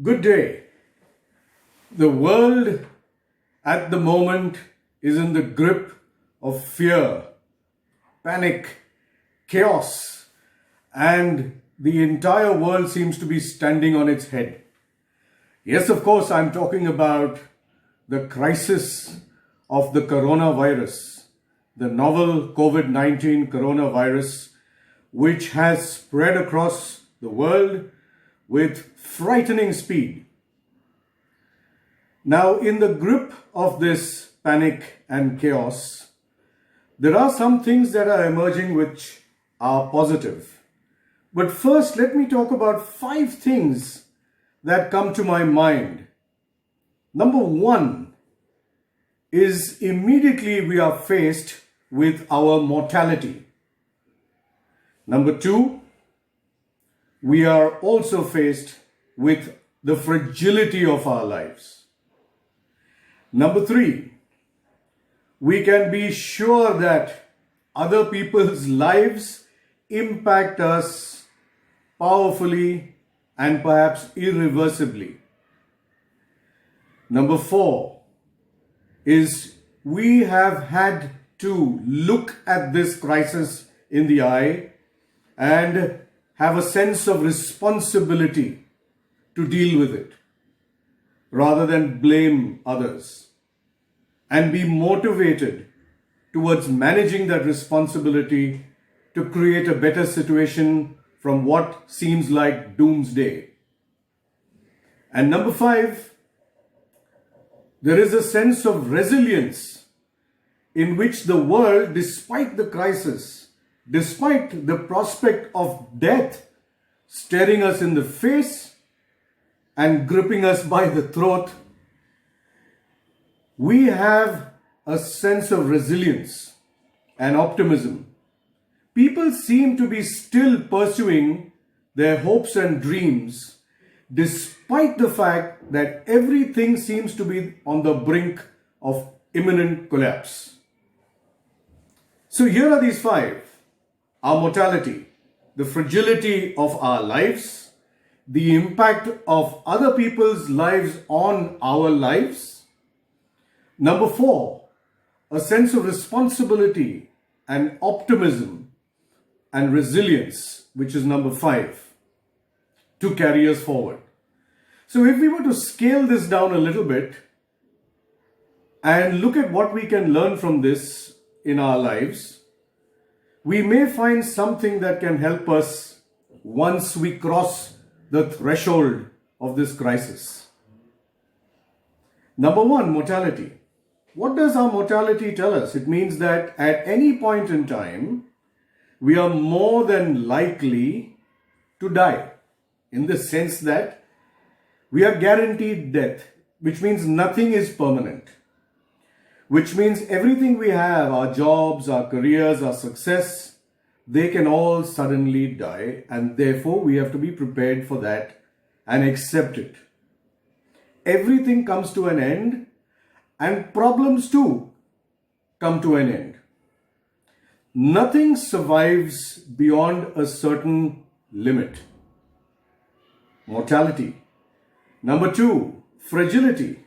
Good day. The world at the moment is in the grip of fear, panic, chaos, and the entire world seems to be standing on its head. Yes, of course, I'm talking about the crisis of the coronavirus, the novel COVID-19 coronavirus, which has spread across the world with frightening speed. Now, in the grip of this panic and chaos, there are some things that are emerging which are positive. But first, let me talk about 5 things that come to my mind. Number 1 is immediately we are faced with our mortality. Number 2, we are also faced with the fragility of our lives. Number 3, we can be sure that other people's lives impact us powerfully and perhaps irreversibly. Number 4 is we have had to look at this crisis in the eye and have a sense of responsibility to deal with it rather than blame others, and be motivated towards managing that responsibility to create a better situation from what seems like doomsday. And number 5, there is a sense of resilience in which the world, despite the crisis, despite the prospect of death staring us in the face and gripping us by the throat, we have a sense of resilience and optimism. People seem to be still pursuing their hopes and dreams despite the fact that everything seems to be on the brink of imminent collapse. So here are these 5. Our mortality, the fragility of our lives, the impact of other people's lives on our lives. Number 4, a sense of responsibility and optimism and resilience, which is number 5, to carry us forward. So if we were to scale this down a little bit and look at what we can learn from this in our lives, we may find something that can help us once we cross the threshold of this crisis. Number 1, mortality. What does our mortality tell us? It means that at any point in time, we are more than likely to die, in the sense that we are guaranteed death, which means nothing is permanent. Which means everything we have, our jobs, our careers, our success, they can all suddenly die, and therefore we have to be prepared for that and accept it. Everything comes to an end, and problems too come to an end. Nothing survives beyond a certain limit. Mortality. Number 2, fragility.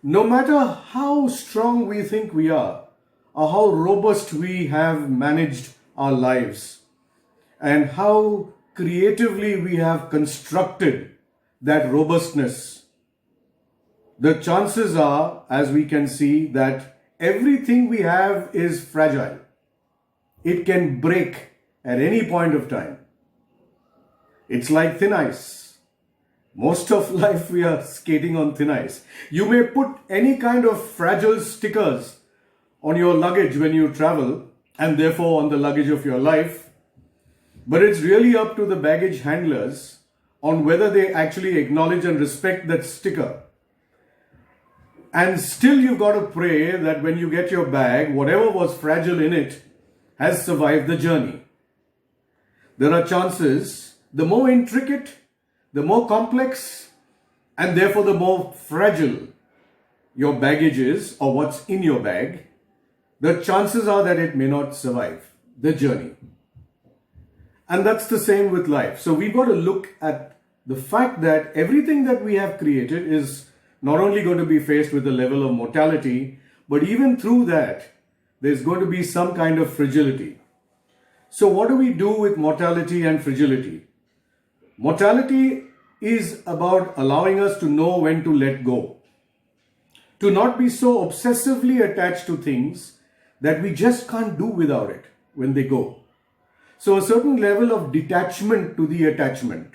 No matter how strong we think we are, or how robust we have managed our lives, and how creatively we have constructed that robustness, the chances are, as we can see, that everything we have is fragile. It can break at any point of time. It's like thin ice. Most of life we are skating on thin ice. You may put any kind of fragile stickers on your luggage when you travel, and therefore on the luggage of your life, but it's really up to the baggage handlers on whether they actually acknowledge and respect that sticker. And still you've got to pray that when you get your bag, whatever was fragile in it has survived the journey. There are chances, the more intricate, the more complex, and therefore the more fragile your baggage is, or what's in your bag, the chances are that it may not survive the journey. And that's the same with life. So we've got to look at the fact that everything that we have created is not only going to be faced with a level of mortality, but even through that, there's going to be some kind of fragility. So, what do we do with mortality and fragility? Mortality is about allowing us to know when to let go, to not be so obsessively attached to things that we just can't do without it when they go. So, a certain level of detachment to the attachment.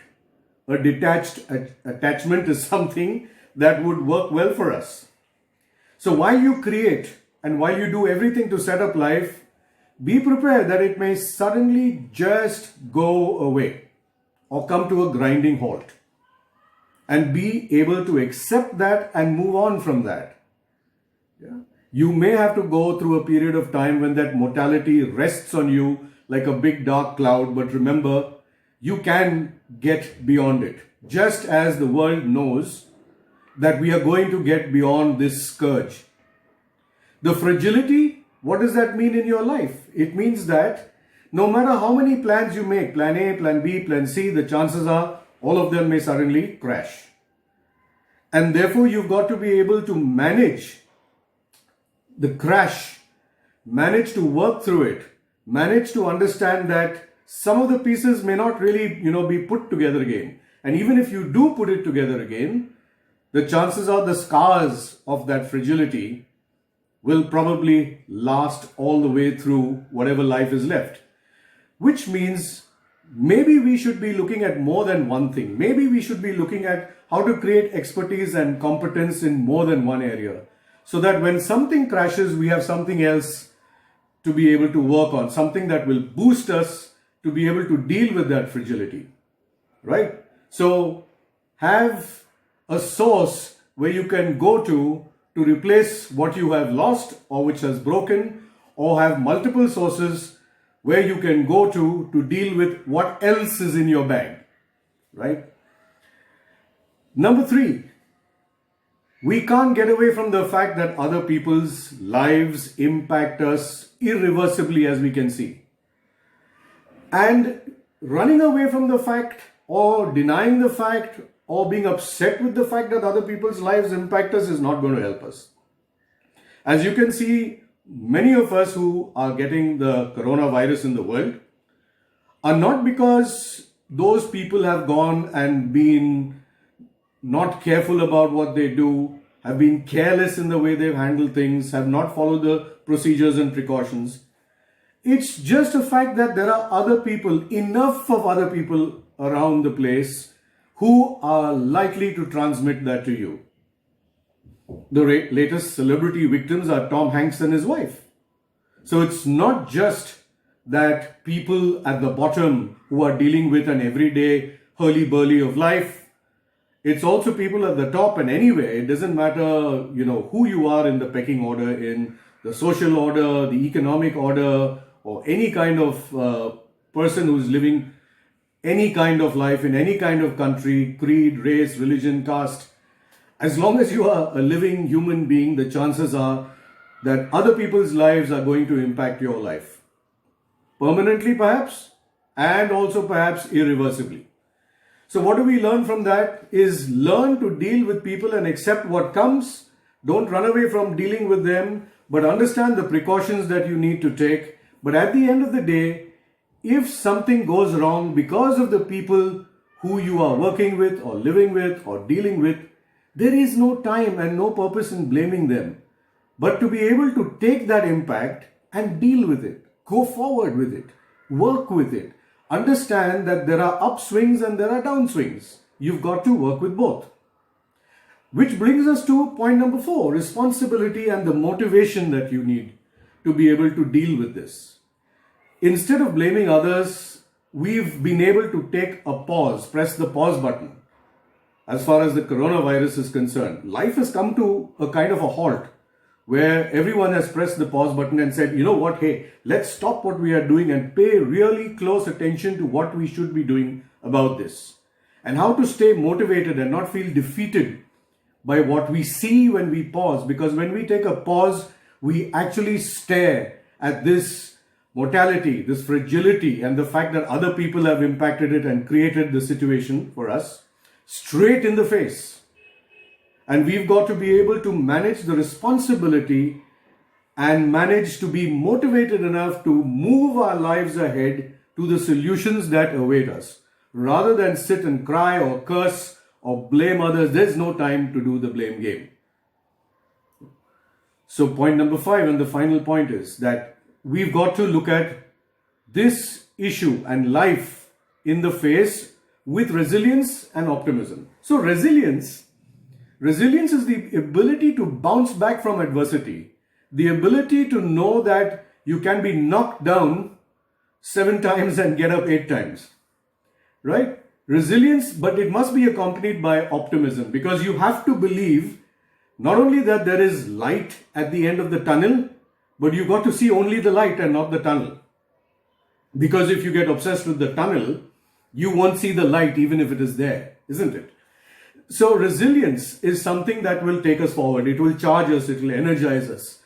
A detached attachment is something that would work well for us. So, while you create and while you do everything to set up life, be prepared that it may suddenly just go away or come to a grinding halt. And be able to accept that and move on from that. Yeah. You may have to go through a period of time when that mortality rests on you like a big dark cloud, but remember, you can get beyond it. Just as the world knows that we are going to get beyond this scourge. The fragility, what does that mean in your life? It means that no matter how many plans you make, plan A, plan B, plan C, the chances are all of them may suddenly crash. And therefore, you've got to be able to manage the crash, manage to work through it, manage to understand that some of the pieces may not really, be put together again. And even if you do put it together again, the chances are the scars of that fragility will probably last all the way through whatever life is left. Which means maybe we should be looking at more than one thing. Maybe we should be looking at how to create expertise and competence in more than one area. So that when something crashes, we have something else to be able to work on. Something that will boost us to be able to deal with that fragility. Right? So have a source where you can go to replace what you have lost or which has broken, or have multiple sources where you can go to deal with what else is in your bag, right? Number 3, we can't get away from the fact that other people's lives impact us irreversibly, as we can see. And running away from the fact or denying the fact or being upset with the fact that other people's lives impact us is not going to help us. As you can see, many of us who are getting the coronavirus in the world are not because those people have gone and been not careful about what they do, have been careless in the way they've handled things, have not followed the procedures and precautions. It's just a fact that there are other people, enough of other people around the place who are likely to transmit that to you. The latest celebrity victims are Tom Hanks and his wife. So it's not just that people at the bottom who are dealing with an everyday hurly-burly of life. It's also people at the top, and anyway, it doesn't matter, who you are in the pecking order, in the social order, the economic order, or any kind of person who's living any kind of life in any kind of country, creed, race, religion, caste. As long as you are a living human being, the chances are that other people's lives are going to impact your life. Permanently perhaps, and also perhaps irreversibly. So what do we learn from that is learn to deal with people and accept what comes. Don't run away from dealing with them, but understand the precautions that you need to take. But at the end of the day, if something goes wrong because of the people who you are working with or living with or dealing with, there is no time and no purpose in blaming them. But to be able to take that impact and deal with it, go forward with it, work with it, understand that there are upswings and there are downswings. You've got to work with both. Which brings us to point number 4, responsibility and the motivation that you need to be able to deal with this. Instead of blaming others, we've been able to take a pause, press the pause button. As far as the coronavirus is concerned, life has come to a kind of a halt where everyone has pressed the pause button and said, you know what, hey, let's stop what we are doing and pay really close attention to what we should be doing about this. And how to stay motivated and not feel defeated by what we see when we pause. Because when we take a pause, we actually stare at this mortality, this fragility, and the fact that other people have impacted it and created the situation for us. straight in the face. And we've got to be able to manage the responsibility and manage to be motivated enough to move our lives ahead to the solutions that await us. Rather than sit and cry or curse or blame others, there's no time to do the blame game. So point number 5 and the final point is that we've got to look at this issue and life in the face with resilience and optimism. So resilience is the ability to bounce back from adversity, the ability to know that you can be knocked down 7 times and get up 8 times, right? Resilience, but it must be accompanied by optimism, because you have to believe not only that there is light at the end of the tunnel, but you got to see only the light and not the tunnel. Because if you get obsessed with the tunnel, you won't see the light even if it is there, isn't it? So resilience is something that will take us forward. It will charge us, it will energize us.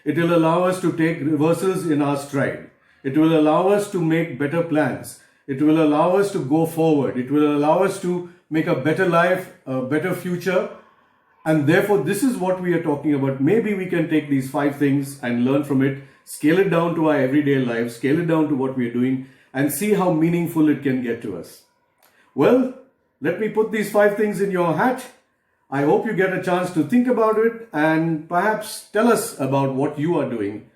It will allow us to take reversals in our stride. It will allow us to make better plans. It will allow us to go forward. It will allow us to make a better life, a better future. And therefore, this is what we are talking about. Maybe we can take these 5 things and learn from it, scale it down to our everyday lives, scale it down to what we are doing, and see how meaningful it can get to us. Well, let me put these 5 things in your hat. I hope you get a chance to think about it and perhaps tell us about what you are doing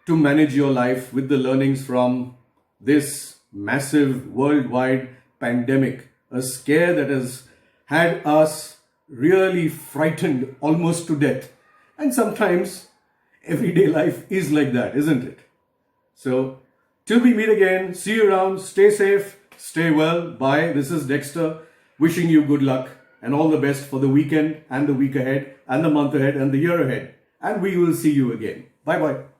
to manage your life with the learnings from this massive worldwide pandemic, a scare that has had us really frightened almost to death. And sometimes everyday life is like that, isn't it? So, till we meet again, see you around, stay safe, stay well, bye. This is Dexter, wishing you good luck and all the best for the weekend and the week ahead and the month ahead and the year ahead. And we will see you again. Bye-bye.